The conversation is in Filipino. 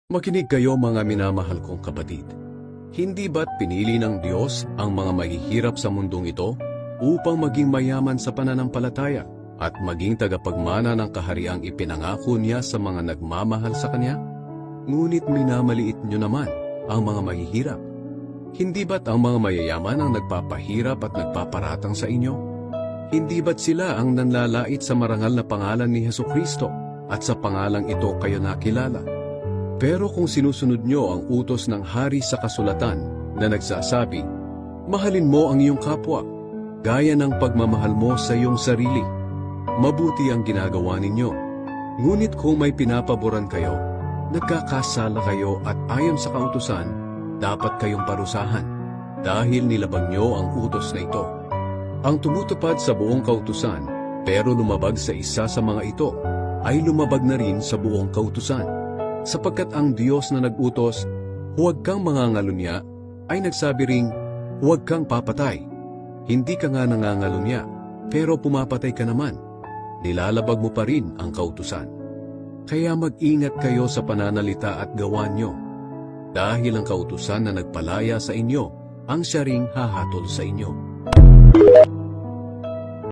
Makinig kayo mga minamahal kong kapatid. Hindi ba't pinili ng Diyos ang mga mahihirap sa mundong ito upang maging mayaman sa pananampalataya at maging tagapagmana ng kahariang ipinangako niya sa mga nagmamahal sa Kanya? Ngunit minamaliit nyo naman ang mga mahihirap. Hindi ba't ang mga mayayaman ang nagpapahirap at nagpaparatang sa inyo? Hindi ba't sila ang nanlalait sa marangal na pangalan ni Hesukristo at sa pangalang ito kayo nakilala? Pero kung sinusunod nyo ang utos ng hari sa kasulatan na nagsasabi, mahalin mo ang iyong kapwa, gaya ng pagmamahal mo sa iyong sarili, mabuti ang ginagawa ninyo. Ngunit kung may pinapaboran kayo, nagkakasala kayo at ayon sa kautusan, dapat kayong parusahan dahil nilabag nyo ang utos na ito. Ang tumutupad sa buong kautusan pero lumabag sa isa sa mga ito ay lumabag na rin sa buong kautusan. Sapagkat ang Diyos na nag-utos, huwag kang mangangalunya, ay nagsabi ring, huwag kang papatay. Hindi ka nga nangangalunya, pero pumapatay ka naman. Nilalabag mo pa rin ang kautusan. Kaya mag-ingat kayo sa pananalita at gawa nyo, dahil ang kautusan na nagpalaya sa inyo, ang siya ring hahatol sa inyo.